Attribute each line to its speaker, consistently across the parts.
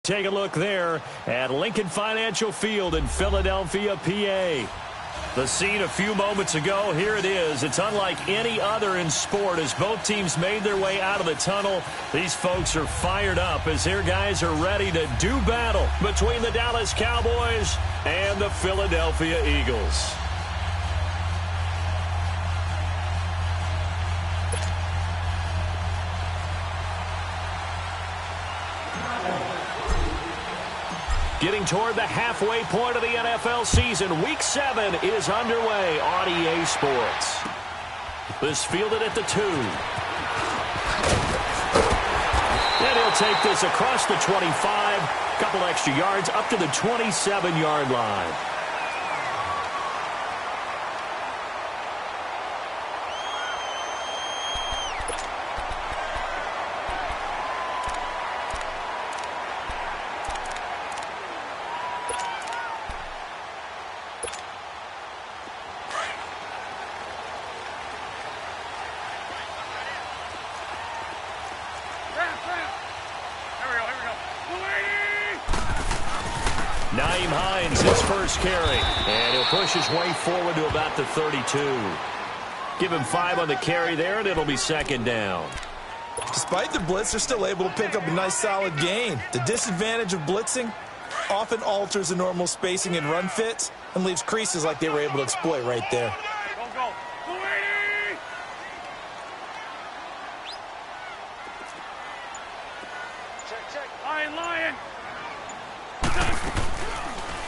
Speaker 1: Take a look there at Lincoln Financial Field in Philadelphia, PA. The scene a few moments ago, here it is. It's unlike any other in sport as both teams made their way out of the tunnel. These folks are fired up as their guys are ready to do battle between the Dallas Cowboys and the Philadelphia Eagles. Getting toward the halfway point of the NFL season, Week 7 is underway on EA Sports. This fielded at the 2. And he'll take this across the 25, couple extra yards up to the 27-yard line. His first carry, and he'll push his way forward to about the 32. Give him 5 on the carry there, and it'll be second down.
Speaker 2: Despite the blitz, they're still able to pick up a nice, solid gain. The disadvantage of blitzing often alters the normal spacing and run fits and leaves creases like they were able to exploit right there.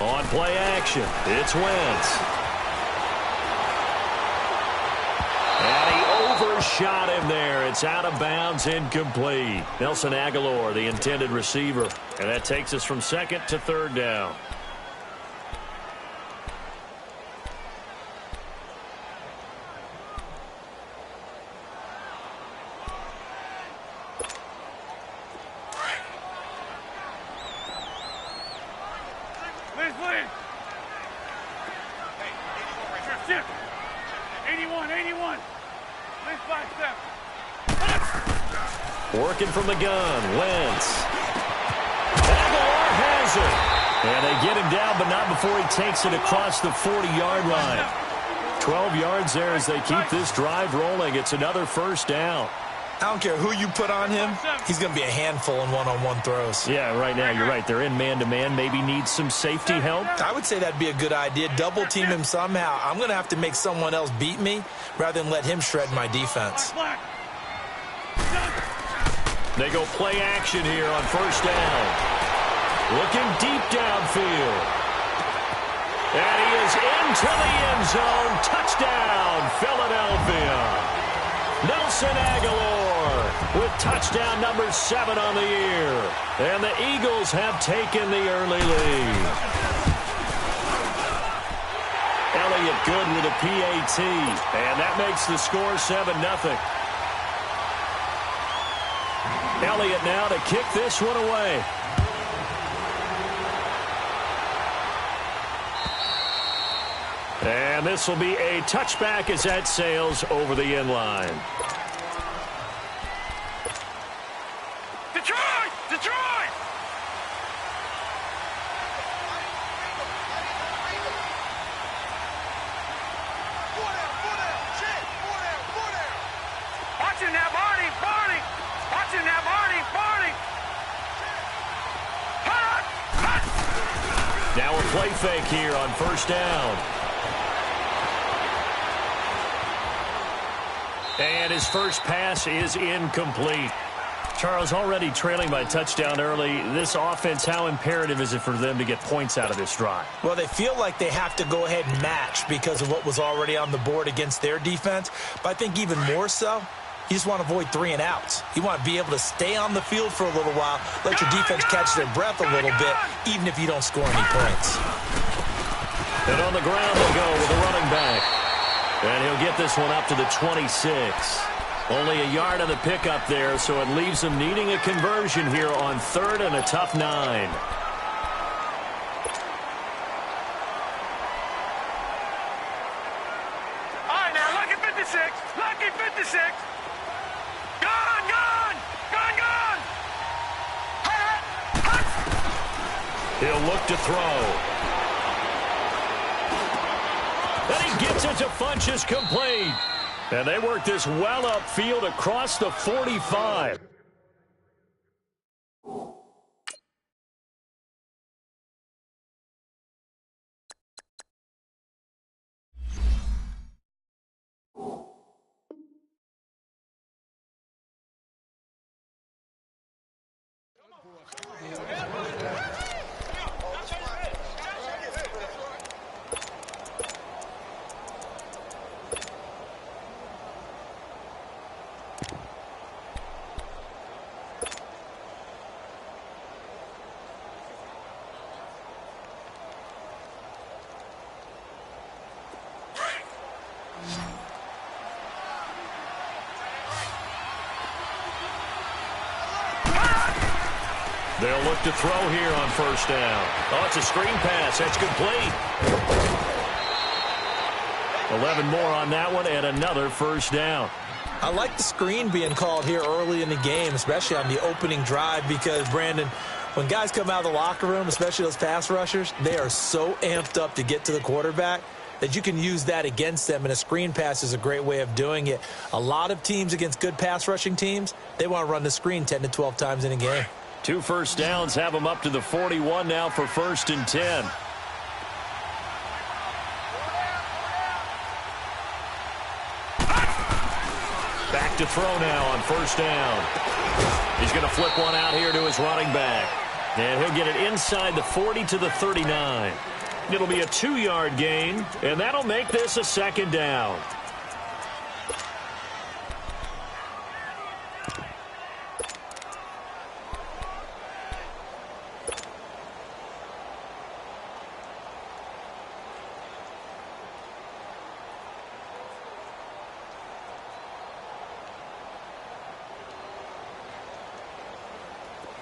Speaker 1: On play action, it's Wentz. And he overshot him there. It's out of bounds, incomplete. Nelson Aguilar, the intended receiver. And that takes us from second to third down. Working from the gun, Wentz. Aguilar has it. And they get him down, but not before he takes it across the 40-yard line. 12 yards there as they keep this drive rolling. It's another first down.
Speaker 2: I don't care who you put on him. He's going to be a handful in one-on-one throws.
Speaker 1: Yeah, right now you're right. They're in man-to-man. Maybe need some safety help.
Speaker 2: I would say that'd be a good idea. Double team him somehow. I'm going to have to make someone else beat me rather than let him shred my defense.
Speaker 1: They go play action here on first down. Looking deep downfield. And he is into the end zone. Touchdown, Philadelphia. Nelson Aguilar with touchdown number 7 on the year. And the Eagles have taken the early lead. Elliott good with a PAT. And that makes the score 7-0. Elliott now to kick this one away. And this will be a touchback as that sails over the end line.
Speaker 3: Detroit! Detroit! Watching that, Barney! Barney! Watching that, Barney! Barney!
Speaker 1: Now a play fake here on first down. And his first pass is incomplete. Charles, already trailing by touchdown early. This offense, how imperative is it for them to get points out of this drive?
Speaker 2: Well, they feel like they have to go ahead and match because of what was already on the board against their defense. But I think even more so, you just want to avoid 3 and outs. You want to be able to stay on the field for a little while, let your defense catch their breath a little bit, even if you don't score any points.
Speaker 1: And on the ground they go with the running back. And he'll get this one up to the 26. Only a yard on the pickup there, so it leaves them needing a conversion here on 3rd and a tough 9.
Speaker 3: All right, now, lucky 56. Lucky 56. Gone, gone. Gone, gone. Hut, hut.
Speaker 1: He'll look to throw. And he gets it to Funchess complete. And they work this well upfield across the 45. They'll look to throw here on first down. Oh, it's a screen pass. That's complete. 11 more on that one and another first down.
Speaker 2: I like the screen being called here early in the game, especially on the opening drive, because, Brandon, when guys come out of the locker room, especially those pass rushers, they are so amped up to get to the quarterback that you can use that against them, and a screen pass is a great way of doing it. A lot of teams against good pass rushing teams, they want to run the screen 10 to 12 times in a game.
Speaker 1: 2 first downs have them up to the 41 now for 1st and 10. Back to throw now on first down. He's going to flip one out here to his running back. And he'll get it inside the 40 to the 39. It'll be a 2-yard gain, and that'll make this a 2nd down.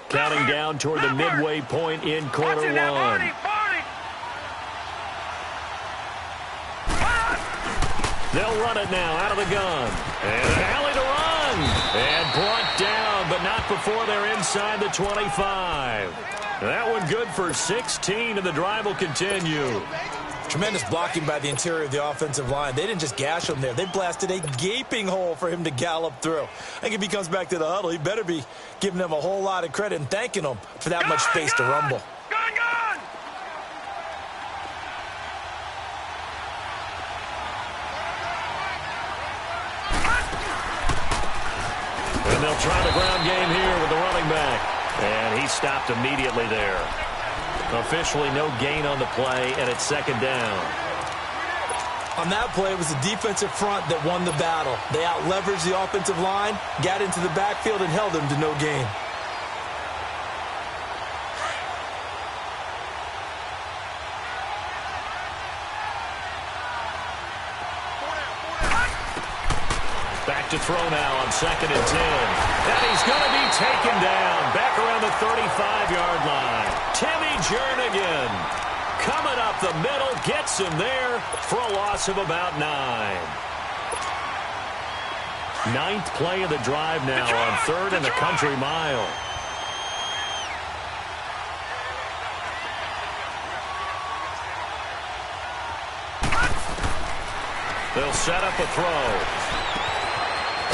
Speaker 1: Counting down toward the midway point in quarter one. They'll run it now out of the gun. And an alley to run. And brought down, but not before they're inside the 25. That one good for 16, and the drive will continue.
Speaker 2: Tremendous blocking by the interior of the offensive line. They didn't just gash him there. They blasted a gaping hole for him to gallop through. I think if he comes back to the huddle, he better be giving them a whole lot of credit and thanking them for that much space to rumble.
Speaker 1: And they'll try the ground game here with the running back. And he stopped immediately there. Officially no gain on the play, and it's 2nd down.
Speaker 2: On that play, it was the defensive front that won the battle. They out-leveraged the offensive line, got into the backfield, and held them to no gain.
Speaker 1: Back to throw now on 2nd and 10. And he's going to be taken down back around the 35-yard line. Timmy Jernigan coming up the middle, gets him there for a loss of about 9. 9th play of the drive now on 3rd and a country mile. They'll set up a throw.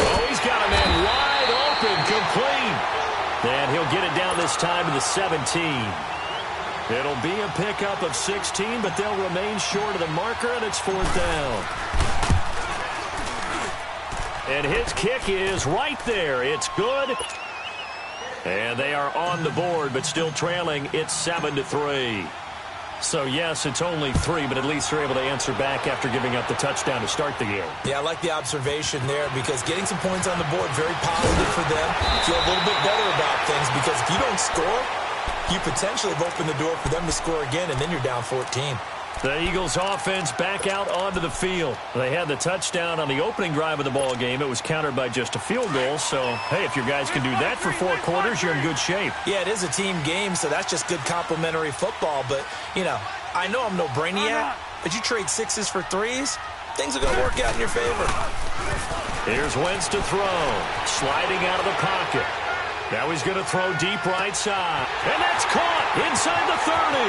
Speaker 1: Oh, he's got a man wide open, complete. And he'll get it down this time to the 17. It'll be a pickup of 16, but they'll remain short of the marker, and it's 4th down. And his kick is right there. It's good. And they are on the board, but still trailing. It's 7-3. So, yes, it's only 3, but at least they're able to answer back after giving up the touchdown to start the game.
Speaker 2: Yeah, I like the observation there, because getting some points on the board, very positive for them. Feel a little bit better about things, because if you don't score, you potentially have opened the door for them to score again, and then you're down 14.
Speaker 1: The Eagles offense back out onto the field. They had the touchdown on the opening drive of the ball game. It was countered by just a field goal. So, hey, if your guys can do that for 4 quarters, you're in good shape.
Speaker 2: Yeah, it is a team game, so that's just good complimentary football. But, you know, I know I'm no brainiac, but you trade 6s for 3s, things are going to work out in your favor.
Speaker 1: Here's Wentz to throw. Sliding out of the pocket. Now he's going to throw deep right side. And that's caught inside the 30.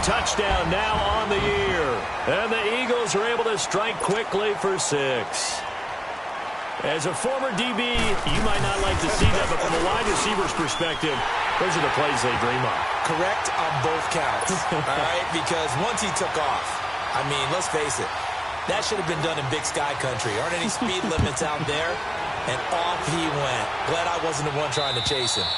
Speaker 1: touchdown now on the year. And the Eagles are able to strike quickly for 6. As a former DB, you might not like to see that, but from a wide receiver's perspective, those are the plays they dream of.
Speaker 2: Correct on both counts, all right? Because once he took off, I mean, let's face it, that should have been done in Big Sky country. Aren't any speed limits out there? And off he went. Glad I wasn't the one trying to chase him.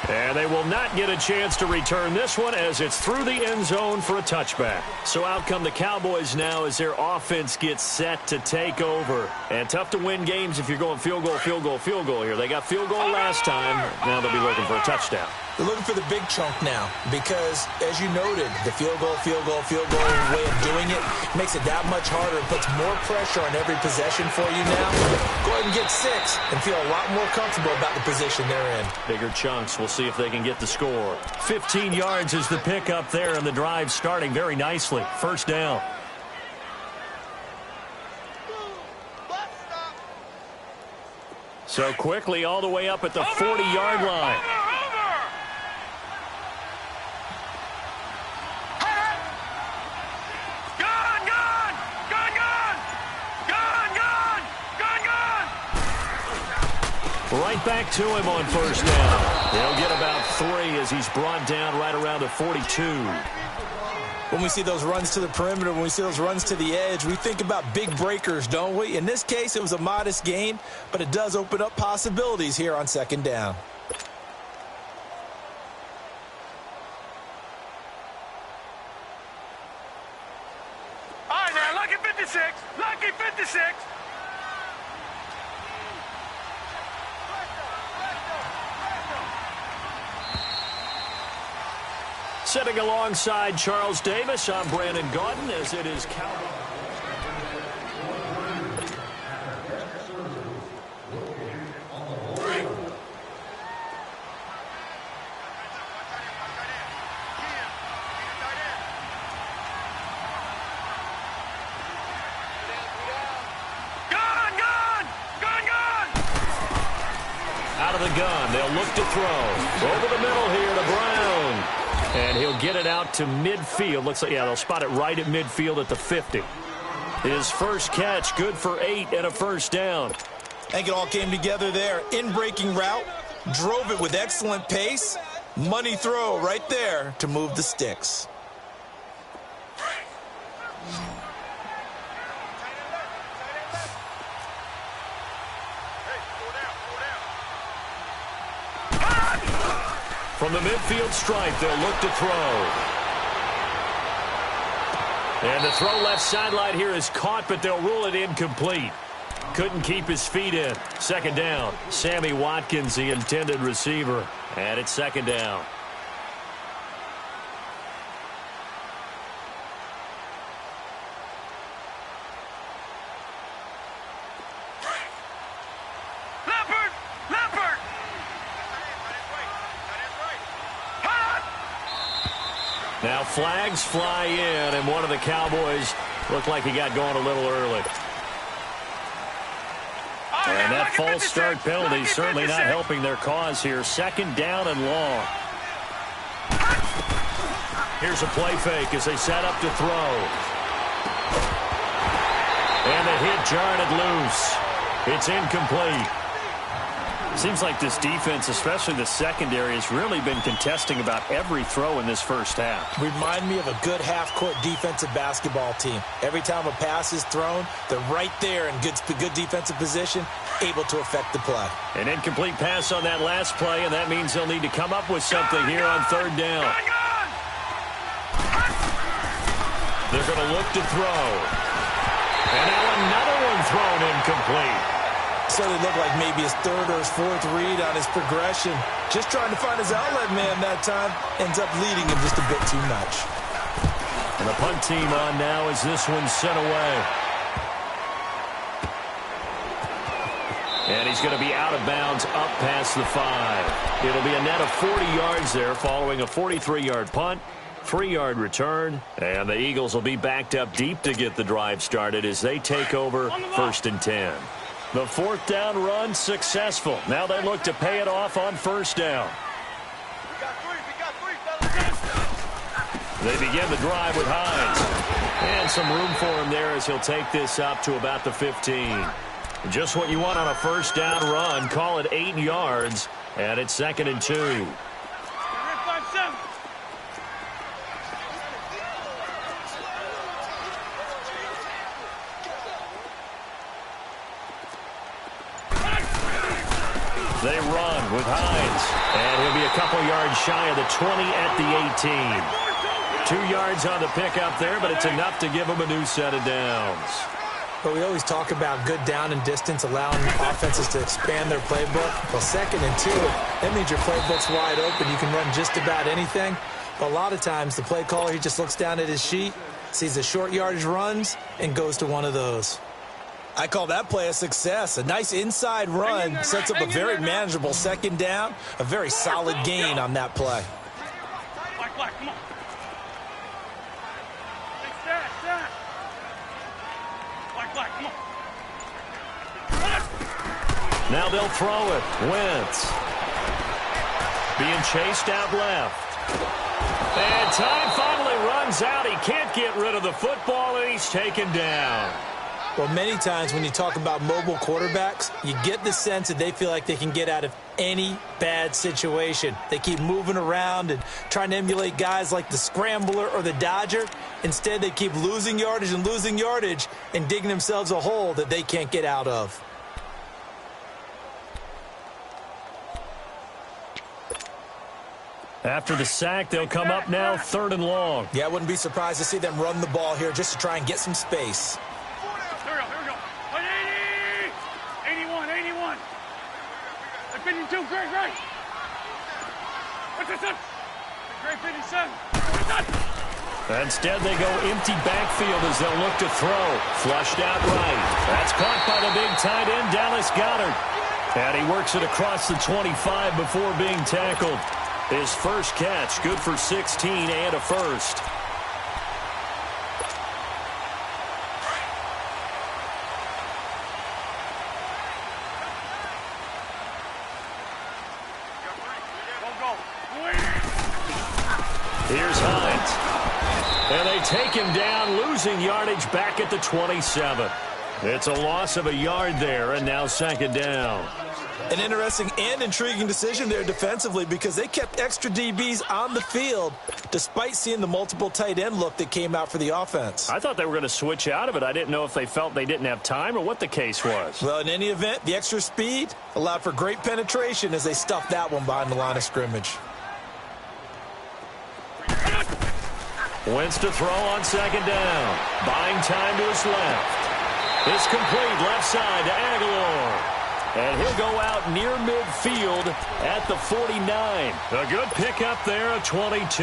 Speaker 1: And they will not get a chance to return this one as it's through the end zone for a touchback. So out come the Cowboys now as their offense gets set to take over. And tough to win games if you're going field goal, field goal, field goal here. They got field goal last time. Now they'll be looking for a touchdown.
Speaker 2: They're looking for the big chunk now because, as you noted, the field goal way of doing it makes it that much harder and puts more pressure on every possession for you now. Go ahead and get 6 and feel a lot more comfortable about the position they're in.
Speaker 1: Bigger chunks. We'll see if they can get the score. 15 yards is the pickup there, and the drive starting very nicely. First down. So quickly all the way up at the 40-yard line. Right back to him on first down. They'll get about 3 as he's brought down right around the 42.
Speaker 2: When we see those runs to the perimeter, when we see those runs to the edge, we think about big breakers, don't we? In this case, it was a modest gain, but it does open up possibilities here on second down.
Speaker 3: All right, now, lucky 56. Lucky 56.
Speaker 1: Sitting alongside Charles Davis, I'm Brandon Gaudin as it is Cowboys. Out of the gun, they'll look to throw. Over the middle here to Brown. And he'll get it out to midfield. Looks like, yeah, they'll spot it right at midfield at the 50. His first catch, good for 8 and a first down.
Speaker 2: I think it all came together there. In-breaking route, drove it with excellent pace. Money throw right there to move the sticks.
Speaker 1: From the midfield stripe, they'll look to throw. And the throw left sideline here is caught, but they'll rule it incomplete. Couldn't keep his feet in. Second down. Sammy Watkins, the intended receiver. And it's second down. Now flags fly in, and one of the Cowboys looked like he got going a little early. And that false start penalty certainly not helping their cause here. Second down and long. Here's a play fake as they set up to throw. And the hit jarred it loose. It's incomplete. Seems like this defense, especially the secondary, has really been contesting about every throw in this first half.
Speaker 2: Remind me of a good half-court defensive basketball team. Every time a pass is thrown, they're right there in good defensive position, able to affect the play.
Speaker 1: An incomplete pass on that last play, and that means they'll need to come up with something here on third down. They're going to look to throw. And now another one thrown incomplete.
Speaker 2: So it looked like maybe his third or his fourth read on his progression. Just trying to find his outlet man that time. Ends up leading him just a bit too much.
Speaker 1: And the punt team on now as this one's sent away. And he's going to be out of bounds up past the 5. It'll be a net of 40 yards there following a 43-yard punt. 3-yard return. And the Eagles will be backed up deep to get the drive started as they take over first and 10. The fourth down run successful. Now they look to pay it off on first down. They begin the drive with Hines. And some room for him there as he'll take this up to about the 15. Just what you want on a first down run. Call it 8 yards. And it's 2nd and 2. They run with Hines. And he'll be a couple yards shy of the 20 at the 18. 2 yards on the pickup there, but it's enough to give him a new set of downs.
Speaker 2: But we always talk about good down and distance, allowing offenses to expand their playbook. Well, 2nd and 2, that means your playbook's wide open. You can run just about anything. But a lot of times, the play caller, he just looks down at his sheet, sees the short yardage runs, and goes to one of those. I call that play a success. A nice inside run sets up a very manageable 2nd down, a very solid gain on that play.
Speaker 3: Black, come on. Black, come on.
Speaker 1: Now they'll throw it. Wentz. Being chased out left. And time finally runs out. He can't get rid of the football, and he's taken down.
Speaker 2: Well, many times when you talk about mobile quarterbacks, you get the sense that they feel like they can get out of any bad situation. They keep moving around and trying to emulate guys like the Scrambler or the Dodger. Instead, they keep losing yardage and digging themselves a hole that they can't get out of.
Speaker 1: After the sack, they'll come up now 3rd and long.
Speaker 2: Yeah, I wouldn't be surprised to see them run the ball here just to try and get some space.
Speaker 3: Here we go. 81. 52, great. What's this up? Great 57.
Speaker 1: Instead, they go empty backfield as they'll look to throw. Flushed out right. That's caught by the big tight end, Dallas Goedert. And he works it across the 25 before being tackled. His first catch, good for 16 and a first. Here's Hines. And they take him down, losing yardage back at the 27. It's a loss of a yard there, and now 2nd down.
Speaker 2: An interesting and intriguing decision there defensively because they kept extra DBs on the field despite seeing the multiple tight end look that came out for the offense.
Speaker 1: I thought they were going to switch out of it. I didn't know if they felt they didn't have time or what the case was.
Speaker 2: Well, in any event, the extra speed allowed for great penetration as they stuffed that one behind the line of scrimmage.
Speaker 1: Wentz to throw on 2nd down. Buying time to his left. It's complete left side to Aguilar. And he'll go out near midfield at the 49. A good pickup there, a 22.
Speaker 3: Come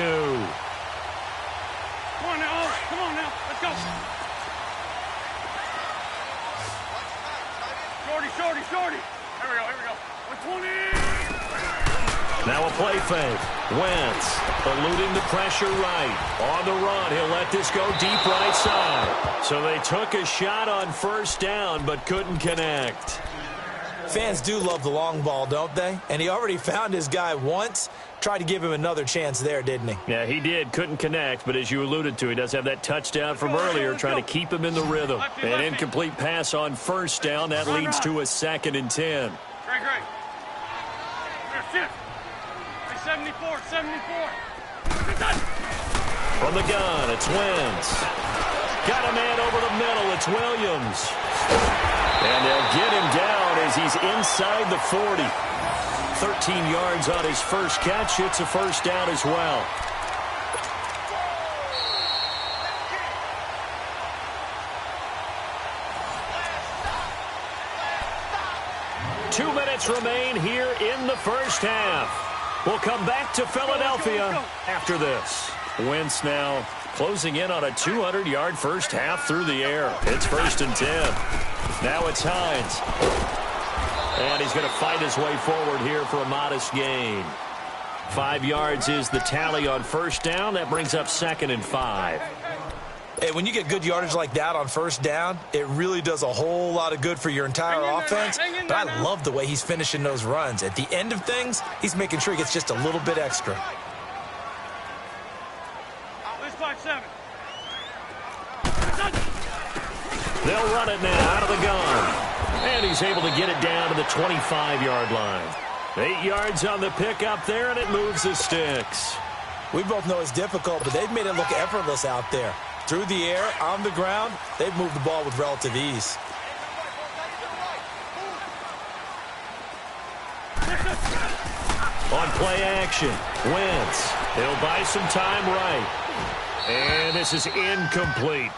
Speaker 3: on now. Let's go. Shorty. Here we go. 120.
Speaker 1: Now a play fake. Wentz eluding the pressure right. On the run, he'll let this go deep right side. So they took a shot on 1st down but couldn't connect.
Speaker 2: Fans do love the long ball, don't they? And he already found his guy once. Tried to give him another chance there, didn't he?
Speaker 1: Yeah, he did. Couldn't connect, but as you alluded to, he does have that touchdown from earlier, trying to keep him in the rhythm. An incomplete pass on 1st down. That leads to a 2nd and 10.
Speaker 3: Great. Here, 74.
Speaker 1: From the gun, it's Wentz. Got a man over the middle. It's Williams. And they'll get him down as he's inside the 40. 13 yards on his first catch. It's a 1st down as well. Two minutes remain here in the first half. We'll come back to Philadelphia after this. Wentz now closing in on a 200-yard first half through the air. It's 1st and 10. Now it's Hines. And he's going to fight his way forward here for a modest gain. 5 yards is the tally on 1st down. That brings up 2nd and 5.
Speaker 2: Hey, when you get good yardage like that on 1st down, it really does a whole lot of good for your entire offense. But I love the way he's finishing those runs. At the end of things, he's making sure he gets just a little bit extra.
Speaker 3: 5-7.
Speaker 1: They'll run it now out of the gun. And he's able to get it down to the 25-yard line. 8 yards on the pickup there, and it moves the sticks.
Speaker 2: We both know it's difficult, but they've made it look effortless out there. Through the air, on the ground, they've moved the ball with relative ease.
Speaker 1: On play action, Wentz. He'll buy some time right. And this is incomplete.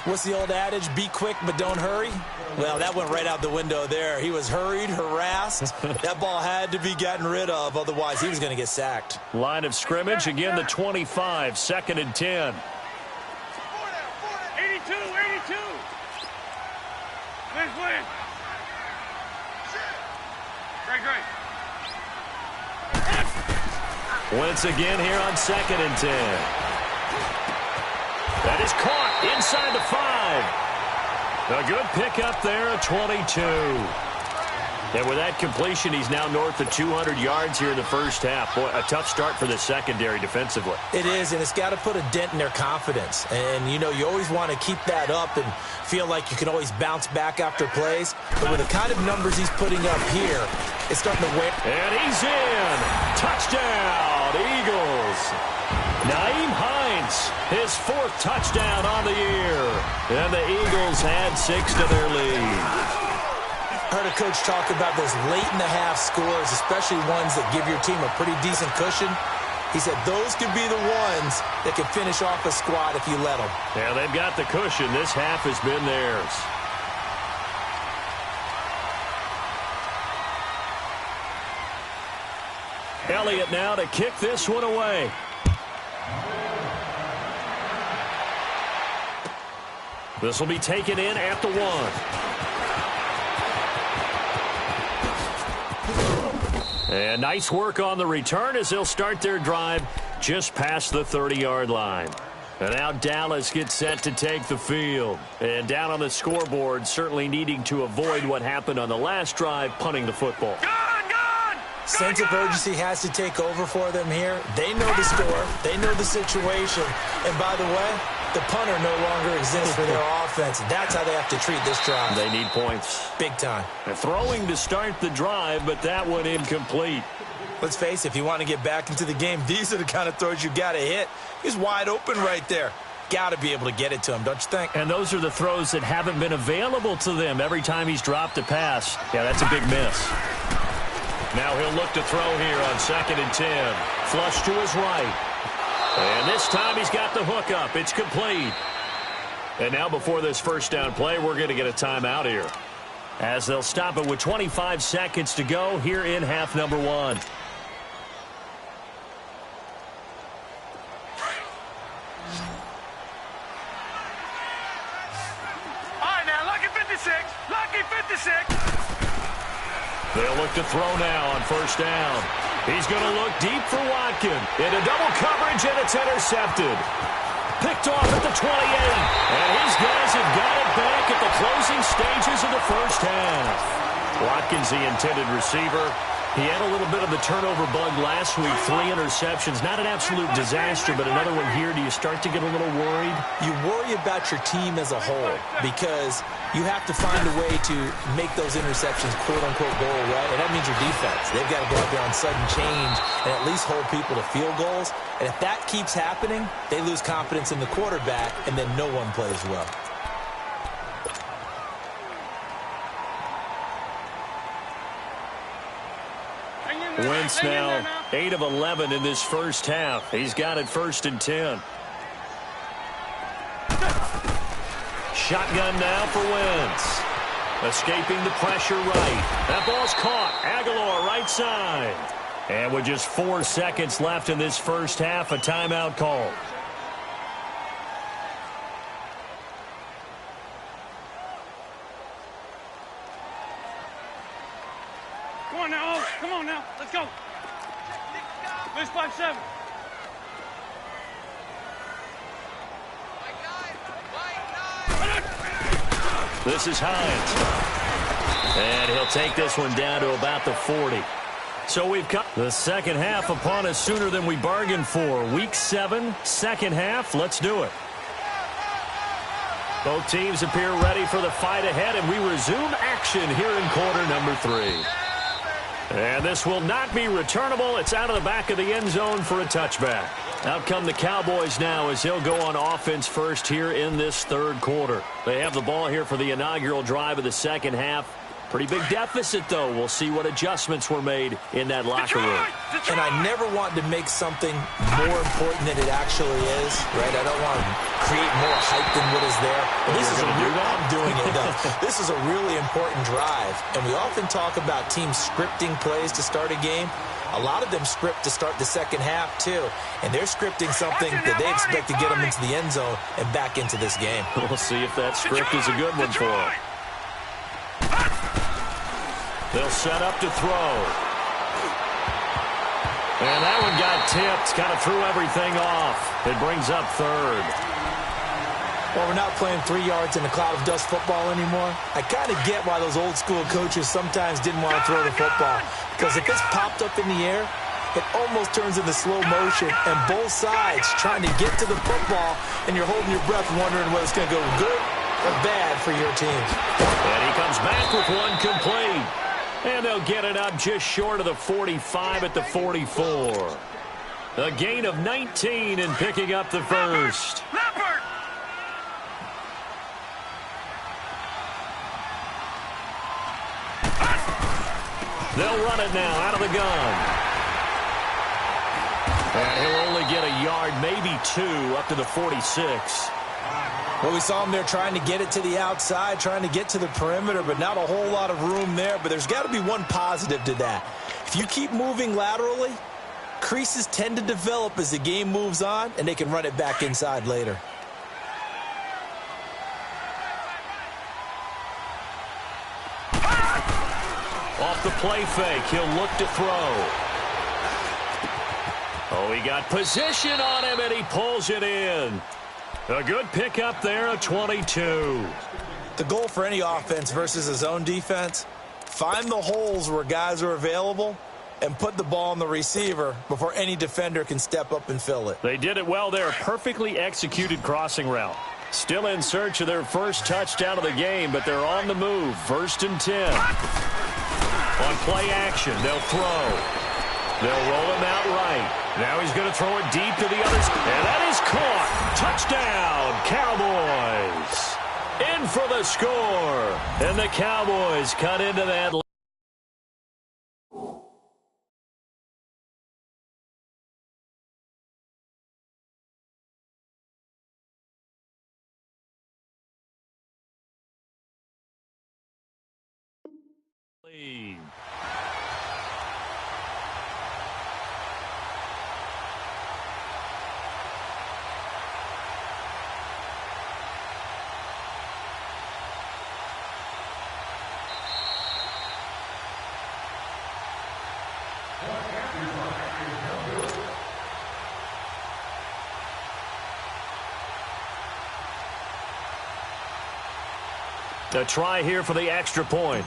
Speaker 2: What's the old adage? Be quick, but don't hurry? Well, that went right out the window there. He was hurried, harassed. That ball had to be gotten rid of, otherwise he was going to get sacked.
Speaker 1: Line of scrimmage, again the 25, 2nd and 10.
Speaker 3: 82. Win. Great.
Speaker 1: Wentz again here on 2nd and 10. That is caught inside the 5. A good pickup there, a 22. And with that completion, he's now north of 200 yards here in the first half. Boy, a tough start for the secondary defensively.
Speaker 2: It is, and it's got to put a dent in their confidence. And, you know, you always want to keep that up and feel like you can always bounce back after plays. But with the kind of numbers he's putting up here, it's starting to wear.
Speaker 1: And he's in. Touchdown, Eagles. Nyheim Hines, his 4th touchdown on the year. And the Eagles add 6 to their lead.
Speaker 2: I heard a coach talk about those late-in-the-half scores, especially ones that give your team a pretty decent cushion. He said those could be the ones that can finish off a squad if you let them.
Speaker 1: Yeah, they've got the cushion. This half has been theirs. Elliott now to kick this one away. This will be taken in at the 1. And nice work on the return as they'll start their drive just past the 30-yard line. And now Dallas gets set to take the field. And down on the scoreboard, certainly needing to avoid what happened on the last drive, punting the football.
Speaker 2: Sense of urgency has to take over for them here. They know the score. They know the situation. And by the way, the punter no longer exists for their offense. That's how they have to treat this drive.
Speaker 1: They need points.
Speaker 2: Big time.
Speaker 1: They're throwing to start the drive, but that one incomplete.
Speaker 2: Let's face it, if you want to get back into the game, these are the kind of throws you got to hit. He's wide open right there. Got to be able to get it to him, don't you think?
Speaker 1: And those are the throws that haven't been available to them every time he's dropped a pass. Yeah, that's a big miss. Now he'll look to throw here on 2nd and 10. Flush to his right. And this time he's got the hook up. It's complete. And now before this first down play, we're going to get a timeout here, as they'll stop it with 25 seconds to go here in half number 1.
Speaker 3: All right, now, lucky 56. Lucky 56.
Speaker 1: They'll look to throw now on first down. He's going to look deep for Watkins. Into double coverage, and it's intercepted. Picked off at the 28. And his guys have got it back at the closing stages of the first half. Watkins, the intended receiver. He had a little bit of the turnover bug last week. 3 interceptions. Not an absolute disaster, but another one here. Do you start to get a little worried?
Speaker 2: You worry about your team as a whole because you have to find a way to make those interceptions quote-unquote go away, and that means your defense. They've got to go out there on sudden change and at least hold people to field goals. And if that keeps happening, they lose confidence in the quarterback, and then no one plays well.
Speaker 1: Wentz now 8 of 11 in this first half. He's got it 1st and 10. Shotgun now for Wentz. Escaping the pressure right. That ball's caught. Aguilar right side. And with just 4 seconds left in this first half, a timeout call.
Speaker 3: Come on now, come on now, let's go. There's 5-7.
Speaker 1: This is Hines. And he'll take this one down to about the 40. So we've got the second half upon us sooner than we bargained for. Week 7, second half. Let's do it. Both teams appear ready for the fight ahead, and we resume action here in quarter number 3. And this will not be returnable. It's out of the back of the end zone for a touchback. Out come the Cowboys now as they'll go on offense first here in this third quarter. They have the ball here for the inaugural drive of the second half. Pretty big deficit, though. We'll see what adjustments were made in that locker room.
Speaker 2: And I never want to make something more important than it actually is, right? I don't want to create more hype than what is there. But this is I'm doing it, though. This is a really important drive. And we often talk about teams scripting plays to start a game. A lot of them script to start the second half, too. And they're scripting something that they expect to get them into the end zone and back into this game.
Speaker 1: We'll see if that script is a good one for them. They'll set up to throw. And that one got tipped. Kind of threw everything off. It brings up third.
Speaker 2: Well, we're not playing 3 yards in a cloud of dust football anymore. I kind of get why those old school coaches sometimes didn't want to throw the football. Because if it's popped up in the air, it almost turns into slow motion. And both sides trying to get to the football, and you're holding your breath wondering whether it's going to go good or bad for your team.
Speaker 1: And he comes back with one complete. And they'll get it up just short of the 45 at the 44. A gain of 19 in picking up the first. They'll run it now out of the gun. And he'll only get a yard, maybe 2, up to the 46.
Speaker 2: Well, we saw him there trying to get it to the outside, trying to get to the perimeter, but not a whole lot of room there. But there's got to be one positive to that. If you keep moving laterally, creases tend to develop as the game moves on, and they can run it back inside later.
Speaker 1: Off the play fake, he'll look to throw. Oh, he got position on him, and he pulls it in. A good pickup there, a 22.
Speaker 2: The goal for any offense versus a zone defense, find the holes where guys are available and put the ball on the receiver before any defender can step up and fill it.
Speaker 1: They did it well there. Perfectly executed crossing route. Still in search of their first touchdown of the game, but they're on the move. 1st and 10. On play action, they'll throw. They'll roll him out right. Now he's going to throw it deep to the other side. And that is caught. Touchdown, Cowboys. In for the score. And the Cowboys cut into that lead. A try here for the extra point.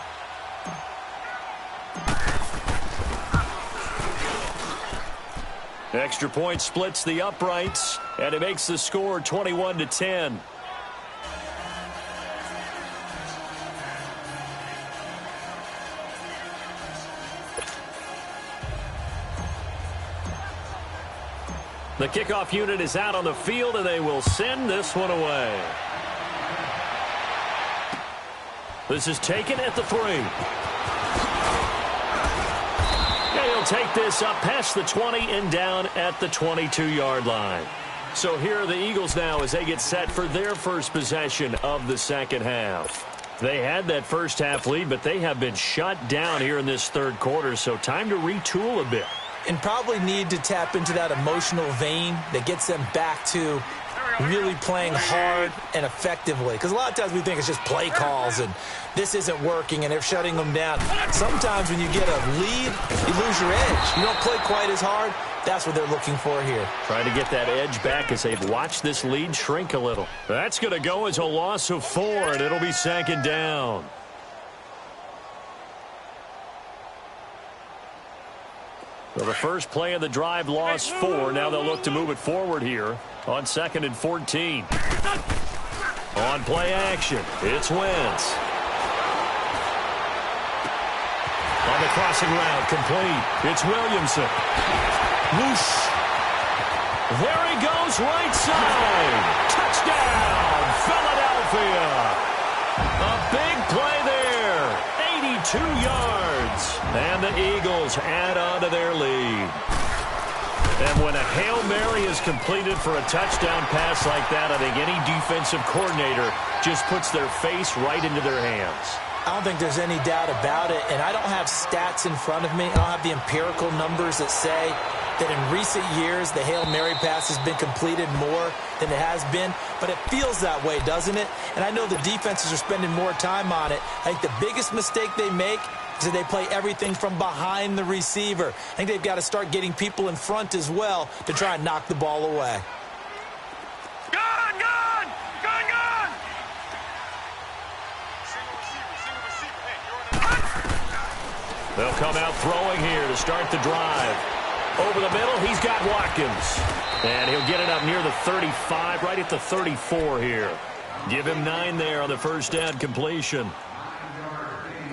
Speaker 1: Extra point splits the uprights, and it makes the score 21-10. The kickoff unit is out on the field, and they will send this one away. This is taken at the 3. And he'll take this up past the 20 and down at the 22-yard line. So here are the Eagles now as they get set for their first possession of the second half. They had that first half lead, but they have been shut down here in this third quarter, so time to retool a bit.
Speaker 2: And probably need to tap into that emotional vein that gets them back to really playing hard and effectively. Because a lot of times we think it's just play calls and this isn't working and they're shutting them down. Sometimes when you get a lead, you lose your edge. You don't play quite as hard. That's what they're looking for here.
Speaker 1: Trying to get that edge back as they've watched this lead shrink a little. That's going to go as a loss of 4, and it'll be second down. Well, the first play of the drive lost 4. Now they'll look to move it forward here on 2nd and 14. On play action, it's Wentz. On the crossing route, complete. It's Williamson. Whoosh. There he goes, right side. Touchdown, Philadelphia. A big play there. 82 yards. And the Eagles add on to their lead. And when a Hail Mary is completed for a touchdown pass like that, I think any defensive coordinator just puts their face right into their hands.
Speaker 2: I don't think there's any doubt about it, and I don't have stats in front of me. I don't have the empirical numbers that say that in recent years the Hail Mary pass has been completed more than it has been, but it feels that way, doesn't it? And I know the defenses are spending more time on it. I think the biggest mistake they make is that they play everything from behind the receiver. I think they've got to start getting people in front as well to try and knock the ball away.
Speaker 1: They'll come out throwing here to start the drive. Over the middle, he's got Watkins. And he'll get it up near the 35, right at the 34 here. Give him 9 there on the first down completion.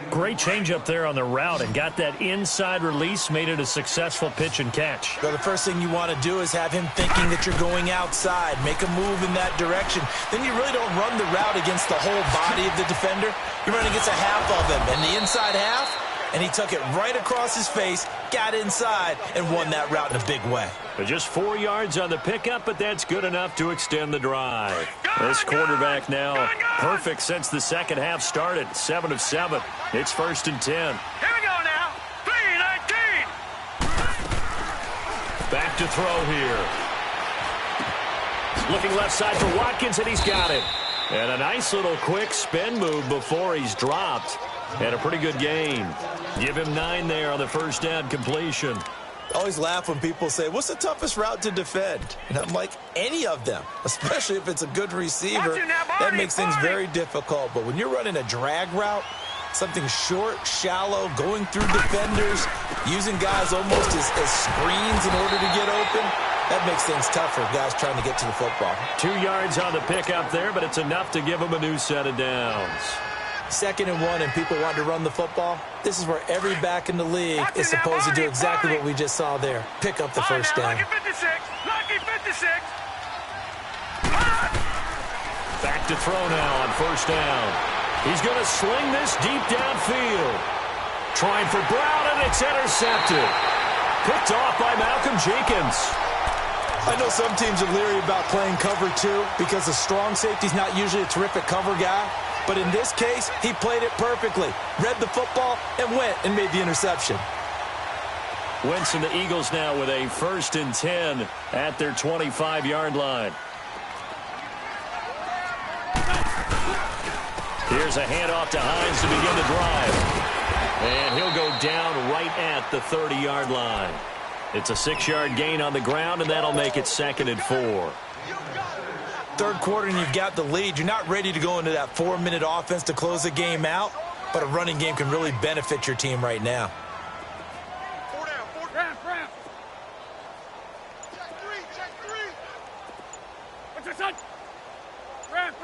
Speaker 4: Great change up there on the route and got that inside release, made it a successful pitch and catch.
Speaker 2: Well, the first thing you want to do is have him thinking that you're going outside, make a move in that direction. Then you really don't run the route against the whole body of the defender. You're running against a half of him, and the inside half, and he took it right across his face, got inside, and won that route in a big way.
Speaker 1: Just 4 yards on the pickup, but that's good enough to extend the drive. This quarterback now perfect since the second half started. 7 of 7. It's 1st and 10.
Speaker 3: Here we go now. 3-19.
Speaker 1: Back to throw here. Looking left side for Watkins, and he's got it. And a nice little quick spin move before he's dropped. Had a pretty good game. Give him 9 there on the first down completion.
Speaker 2: I always laugh when people say, what's the toughest route to defend? And I'm like, any of them, especially if it's a good receiver. That makes things very difficult. But when you're running a drag route, something short, shallow, going through defenders, using guys almost as screens in order to get open, that makes things tough for guys trying to get to the football.
Speaker 1: 2 yards on the pickup there, but it's enough to give him a new set of downs.
Speaker 2: 2nd and 1, and people want to run the football. This is where every back in the league is supposed to do exactly what we just saw there. Pick up the first down.
Speaker 3: Lucky 56.
Speaker 1: Back to throw now on first down. He's going to sling this deep downfield. Trying for Brown, and it's intercepted. Picked off by Malcolm Jenkins.
Speaker 2: I know some teams are leery about playing cover 2 because the strong safety's not usually a terrific cover guy. But in this case, he played it perfectly. Read the football and went and made the interception.
Speaker 1: Wentz and the Eagles now with a 1st and 10 at their 25-yard line. Here's a handoff to Hines to begin the drive. And he'll go down right at the 30-yard line. It's a 6-yard gain on the ground, and that'll make it 2nd and 4.
Speaker 2: Third quarter and you've got the lead. You're not ready to go into that 4-minute offense to close the game out, but a running game can really benefit your team right now.
Speaker 3: Ramp. Check three. What's your son? Ramp.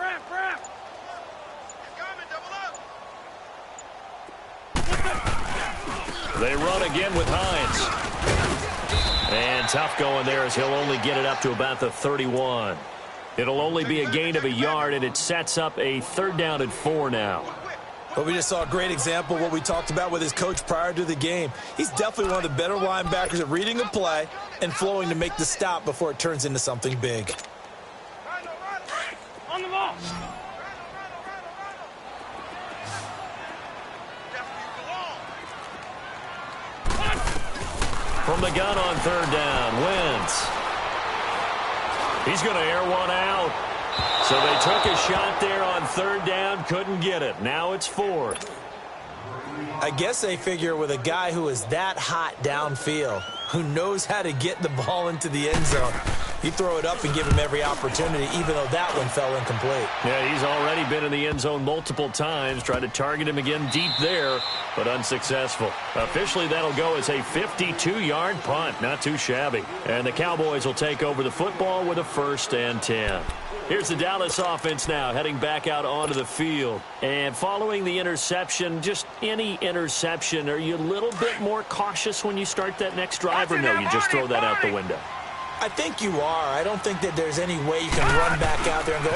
Speaker 3: Coming, double up.
Speaker 1: They run again with Hines. And tough going there as he'll only get it up to about the 31. It'll only be a gain of a yard, and it sets up a 3rd down and 4 now.
Speaker 2: But we just saw a great example of what we talked about with his coach prior to the game. He's definitely one of the better linebackers at reading a play and flowing to make the stop before it turns into something big.
Speaker 3: On the ball.
Speaker 1: From the gun on 3rd down, Wentz. He's going to air one out. So they took a shot there on 3rd down, couldn't get it. Now it's 4th.
Speaker 2: I guess they figure with a guy who is that hot downfield, who knows how to get the ball into the end zone, You throw it up and give him every opportunity, even though that one fell incomplete.
Speaker 4: Yeah, he's already been in the end zone multiple times. Tried to target him again deep there, but unsuccessful. Officially, that'll go as a 52-yard punt. Not too shabby. And the Cowboys will take over the football with a 1st and 10. Here's the Dallas offense now, heading back out onto the field. And following the interception, just any interception, are you a little bit more cautious when you start that next drive, or no, you just throw that out the window?
Speaker 2: I think you are. I don't think that there's any way you can run back out there and go,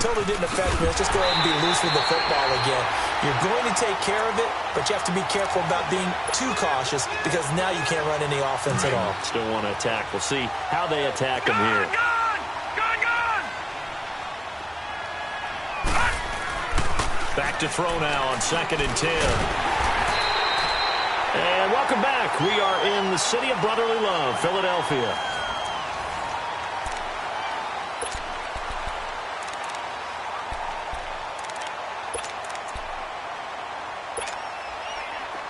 Speaker 2: totally didn't affect me. Let's just go ahead and be loose with the football again. You're going to take care of it, but you have to be careful about being too cautious because now you can't run any offense at all.
Speaker 4: Still want to attack. We'll see how they attack him here. Back to throw now on 2nd and 10. And welcome back. We are in the city of brotherly love, Philadelphia.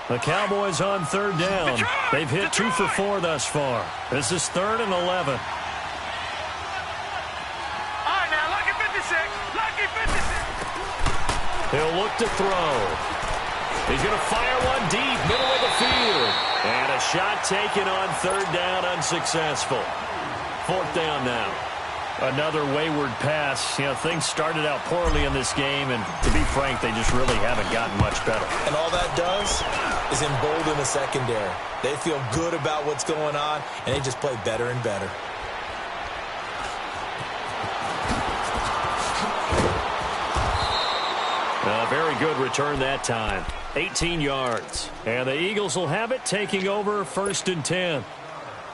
Speaker 4: The Cowboys on 3rd down. They've hit 2 for 4 thus far. This is 3rd and 11. He'll look to throw. He's going to fire one deep, middle of the field. And a shot taken on 3rd down, unsuccessful. 4th down now. Another wayward pass. You know, things started out poorly in this game, and to be frank, they just really haven't gotten much better.
Speaker 2: And all that does is embolden the secondary. They feel good about what's going on, and they just play better and better.
Speaker 4: A very good return that time. 18 yards. And the Eagles will have it, taking over 1st and 10.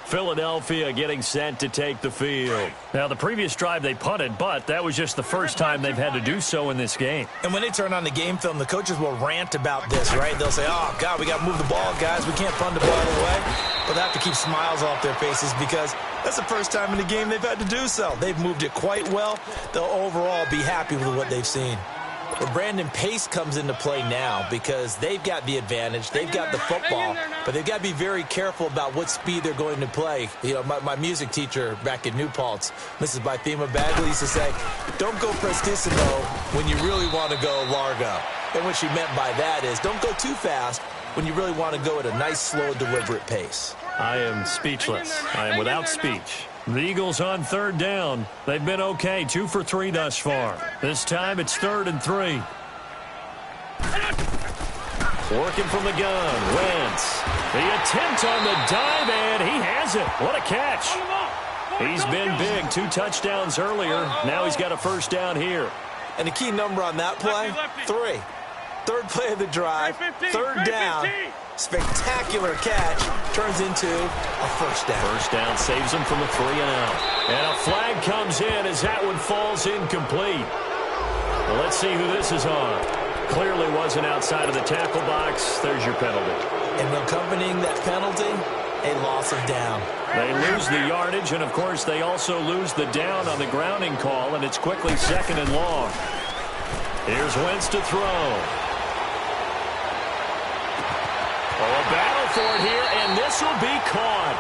Speaker 4: Philadelphia getting set to take the field. Now, the previous drive they punted, but that was just the first time they've had to do so in this game.
Speaker 2: And when they turn on the game film, the coaches will rant about this, right? They'll say, oh, God, we got to move the ball, guys. We can't punt the ball away. But they have to keep smiles off their faces because that's the first time in the game they've had to do so. They've moved it quite well. They'll overall be happy with what they've seen. But Brandon Pace comes into play now because they've got the advantage. They've got the football, but they've got to be very careful about what speed they're going to play. You know, my music teacher back in New Paltz, Mrs. Bythema Bagley, used to say, don't go prestissimo when you really want to go largo. And what she meant by that is don't go too fast when you really want to go at a nice, slow, deliberate pace.
Speaker 4: I am speechless. I am without speech. The Eagles on 3rd down. They've been okay, 2 for 3 thus far. This time it's 3rd and 3. Working from the gun, Wentz. The attempt on the dive, and he has it. What a catch. He's been big, 2 touchdowns earlier. Now he's got a 1st down here.
Speaker 2: And the key number on that play, 3. 3rd play of the drive, 3rd down. Spectacular catch turns into a 1st down.
Speaker 4: 1st down saves him from a 3-and-out. And a flag comes in as that one falls incomplete. Well, let's see who this is on. Clearly wasn't outside of the tackle box. There's your penalty.
Speaker 2: And accompanying that penalty, a loss of down.
Speaker 4: They lose the yardage, and, of course, they also lose the down on the grounding call, and it's quickly 2nd and long. Here's Wentz to throw. Oh, a battle for it here, and this will be caught.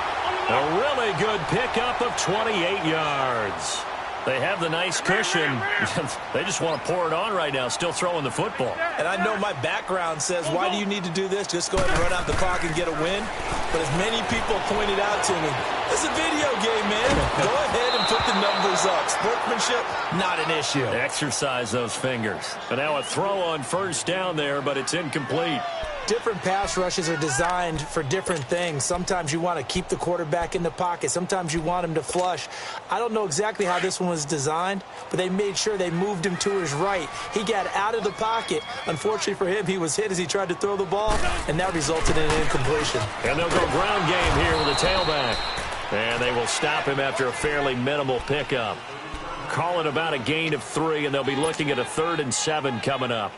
Speaker 4: A really good pickup of 28 yards. They have the nice cushion. They just want to pour it on right now, still throwing the football.
Speaker 2: And I know my background says, why do you need to do this? Just go ahead and run out the clock and get a win. But as many people pointed out to me, it's a video game, man. Go ahead and put the numbers up. Sportsmanship, not an issue.
Speaker 4: Exercise those fingers. And now a throw on 1st down there, but it's incomplete.
Speaker 2: Different pass rushes are designed for different things. Sometimes you want to keep the quarterback in the pocket. Sometimes you want him to flush. I don't know exactly how this one was designed, but they made sure they moved him to his right. He got out of the pocket. Unfortunately for him, he was hit as he tried to throw the ball, and that resulted in an incompletion.
Speaker 4: And they'll go ground game here with a tailback. And they will stop him after a fairly minimal pickup. Call it about a gain of 3, and they'll be looking at a 3rd and 7 coming up.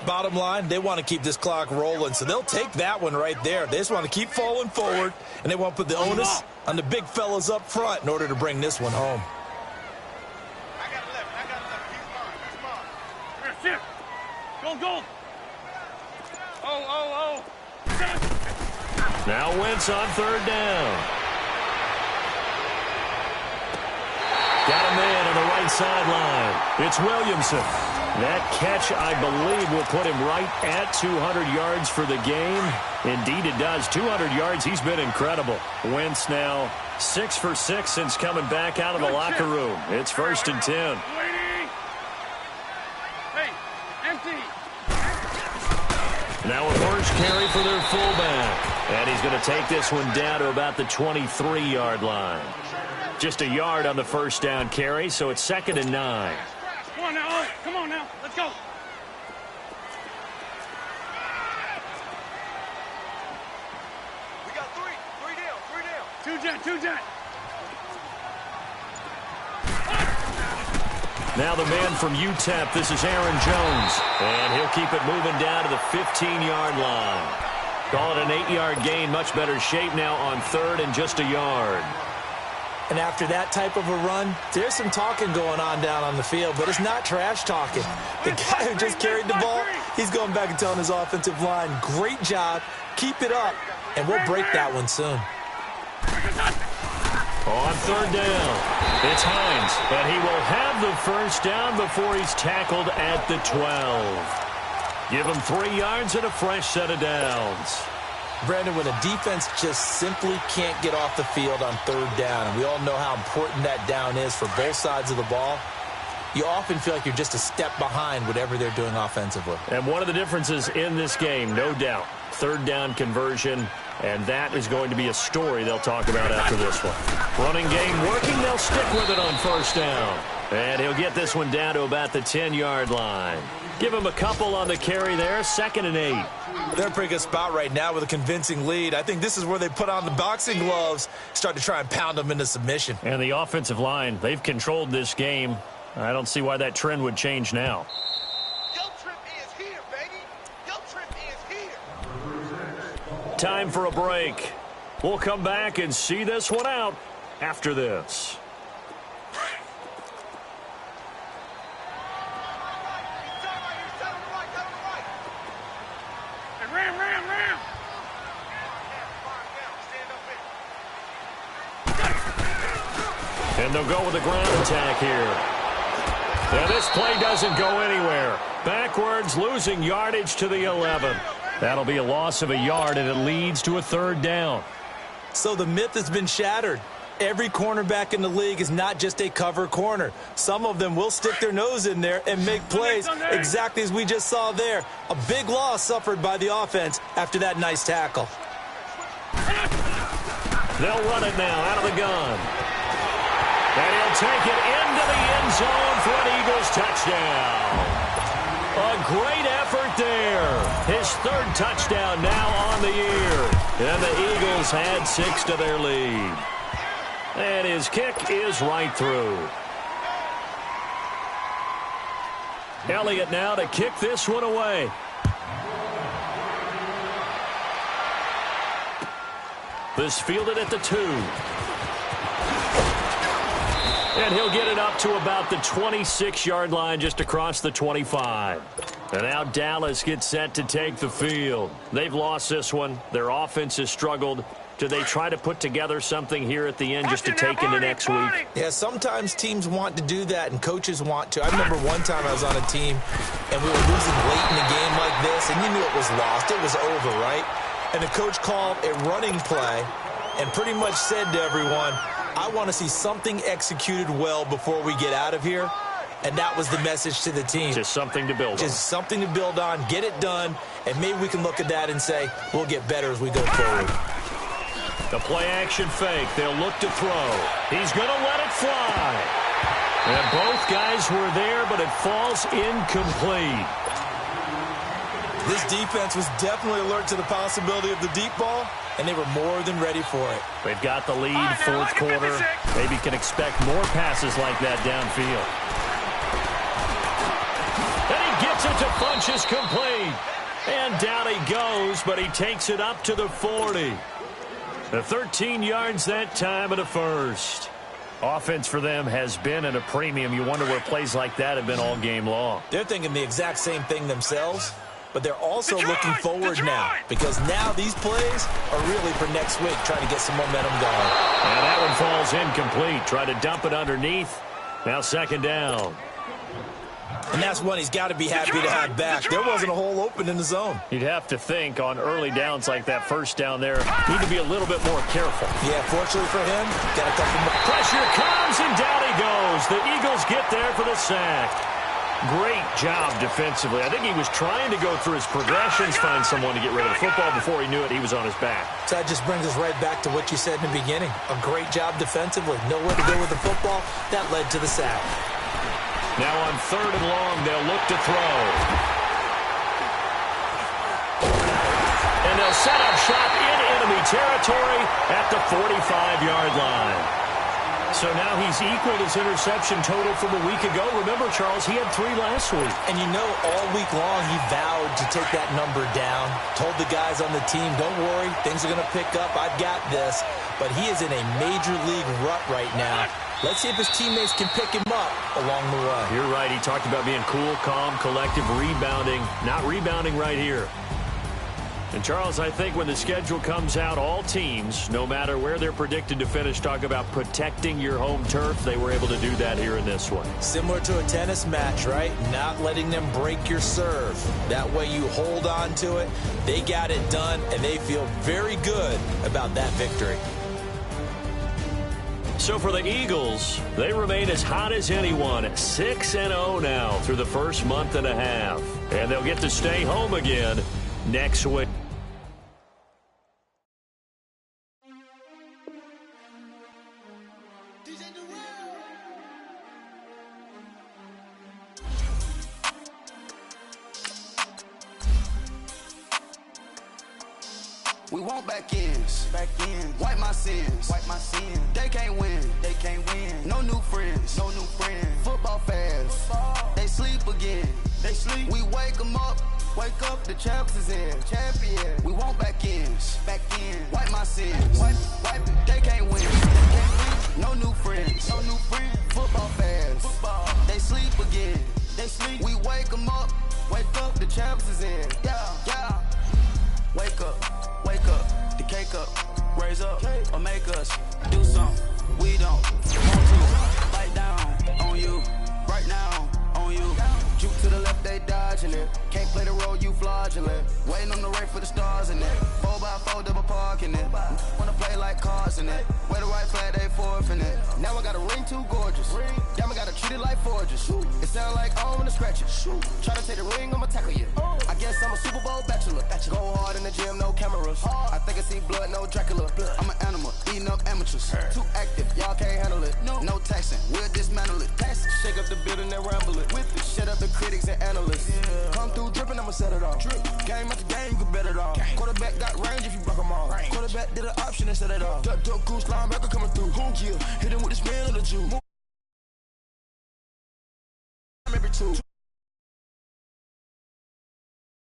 Speaker 2: Bottom line, they want to keep this clock rolling, so they'll take that one right there. They just want to keep falling forward, and they want to put the onus on the big fellas up front in order to bring this one home.
Speaker 3: Go. Oh.
Speaker 4: Now Wentz on 3rd down. man on the right sideline. It's Williamson. That catch, I believe, will put him right at 200 yards for the game. Indeed, it does. 200 yards. He's been incredible. Wentz now 6 for 6 since coming back out of the locker room. It's 1st and 10.
Speaker 3: Hey, empty.
Speaker 4: Now a first carry for their fullback. And he's going to take this one down to about the 23-yard line. Just a yard on the first down carry, so it's 2nd and 9.
Speaker 3: Come on now, come on now, let's go.
Speaker 5: We got three down.
Speaker 3: Two jet.
Speaker 4: Now the man from UTEP, this is Aaron Jones. And he'll keep it moving down to the 15-yard line. Call it an 8-yard gain, much better shape now on 3rd and just a yard.
Speaker 2: And after that type of a run, there's some talking going on down on the field, but it's not trash talking. The guy who just carried the ball, he's going back and telling his offensive line, great job, keep it up, and we'll break that one soon.
Speaker 4: On 3rd down, it's Hines, but he will have the first down before he's tackled at the 12. Give him 3 yards and a fresh set of downs.
Speaker 2: Brandon, when a defense just simply can't get off the field on 3rd down, and we all know how important that down is for both sides of the ball, you often feel like you're just a step behind whatever they're doing offensively.
Speaker 4: And one of the differences in this game, no doubt, 3rd down conversion, and that is going to be a story they'll talk about after this one. Running game working, they'll stick with it on 1st down. And he'll get this one down to about the 10-yard line. Give him a couple on the carry there, 2nd and 8.
Speaker 2: They're in a pretty good spot right now with a convincing lead. I think this is where they put on the boxing gloves, start to try and pound them into submission.
Speaker 4: And the offensive line, they've controlled this game. I don't see why that trend would change now.
Speaker 5: Your trip is here, baby. Your trip is here.
Speaker 4: Time for a break. We'll come back and see this one out after this.
Speaker 3: Ram.
Speaker 4: And they'll go with a ground attack here. And this play doesn't go anywhere. Backwards, losing yardage to the 11. That'll be a loss of a yard, and it leads to a 3rd down.
Speaker 2: So the myth has been shattered. Every cornerback in the league is not just a cover corner. Some of them will stick their nose in there and make plays exactly as we just saw there. A big loss suffered by the offense after that nice tackle.
Speaker 4: They'll run it now out of the gun. And he'll take it into the end zone for an Eagles touchdown. A great effort there. His 3rd touchdown now on the year. And the Eagles had 6 to their lead. And his kick is right through. Elliott now to kick this one away. This fielded at the 2. And he'll get it up to about the 26-yard line, just across the 25. And now Dallas gets set to take the field. They've lost this one. Their offense has struggled. Do they try to put together something here at the end just to take into next week?
Speaker 2: Yeah, sometimes teams want to do that, and coaches want to. I remember one time I was on a team, and we were losing late in a game like this, and you knew it was lost. It was over, right? And the coach called a running play and pretty much said to everyone, I want to see something executed well before we get out of here. And that was the message to the team.
Speaker 4: Just something to build on.
Speaker 2: Just something to build on, get it done, and maybe we can look at that and say, we'll get better as we go forward.
Speaker 4: The play-action fake. They'll look to throw. He's going to let it fly. And both guys were there, but it falls incomplete.
Speaker 2: This defense was definitely alert to the possibility of the deep ball, and they were more than ready for it.
Speaker 4: They've got the lead, 4th quarter. Maybe can expect more passes like that downfield. And he gets it to Funchess complete. And down he goes, but he takes it up to the 40. The 13 yards that time of the 1st. Offense for them has been at a premium. You wonder where plays like that have been all game long.
Speaker 2: They're thinking the exact same thing themselves, but they're also looking forward now, because now these plays are really for next week, trying to get some momentum going.
Speaker 4: And that one falls incomplete. Try to dump it underneath. Now second down.
Speaker 2: And that's one he's got to be happy to have back. There wasn't a hole open in the zone.
Speaker 4: You'd have to think on early downs like that first down there, need to be a little bit more careful.
Speaker 2: Yeah, fortunately for him, got a couple more.
Speaker 4: Pressure comes, and down he goes. The Eagles get there for the sack. Great job defensively. I think he was trying to go through his progressions, find someone to get rid of the football. Before he knew it, he was on his back.
Speaker 2: So that just brings us right back to what you said in the beginning. A great job defensively. Nowhere to go with the football. That led to the sack.
Speaker 4: Now on third and long, they'll look to throw. And they'll set up shop in enemy territory at the 45-yard line. So now he's equaled his interception total from a week ago. Remember, Charles, he had 3 last week.
Speaker 2: And you know, all week long he vowed to take that number down. Told the guys on the team, don't worry, things are going to pick up. I've got this. But he is in a major league rut right now. Let's see if his teammates can pick him up along the way.
Speaker 4: You're right. He talked about being cool, calm, collective, rebounding. Not rebounding right here. And, Charles, I think when the schedule comes out, all teams, no matter where they're predicted to finish, talk about protecting your home turf. They were able to do that here in this one.
Speaker 2: Similar to a tennis match, right? Not letting them break your serve. That way you hold on to it. They got it done, and they feel very good about that victory.
Speaker 4: So for the Eagles, they remain as hot as anyone, 6-0 now through the first month and a half. And they'll get to stay home again next week.
Speaker 6: We want back ends. Wipe my sins. They can't win. No new friends. Football fans. They sleep again. We wake them up. The champs is in. Champion. We want back ends. Wipe my sins. Wipe it. They can't win. No new friends. Football fans. They sleep again. We wake them up. The champs is in. Yeah. Wake up, the cake up, raise up, or make us do something we don't want to. Bite down on you, right now on you. Juke to the left, they dodging it. Can't play the role, you fraudulent. Waiting on the right for the stars in it. 4x4 double parking it. Wanna play like cars in it. Wear the right flag, they forfeiting it. Now I got a ring too gorgeous. Damn, I gotta treat it like forges. It sound like I wanna scratch it. Try to take the ring, I'ma tackle you. I guess I'm a Super Bowl bachelor. Go hard in the gym, no cameras. I think I see blood, no Dracula. I'm an animal, eating up amateurs. Too active, y'all can't handle it. No taxing, we'll dismantle it. Shake up the building and ramble it. Shut up the critics and analysts. Come through dripping, I'ma set it off. Game after game, you can bet it all. Quarterback got range if you block them all. Quarterback did an option and set it off. Duck goose linebacker coming through. Hit him with the spin of the Jew. Every two.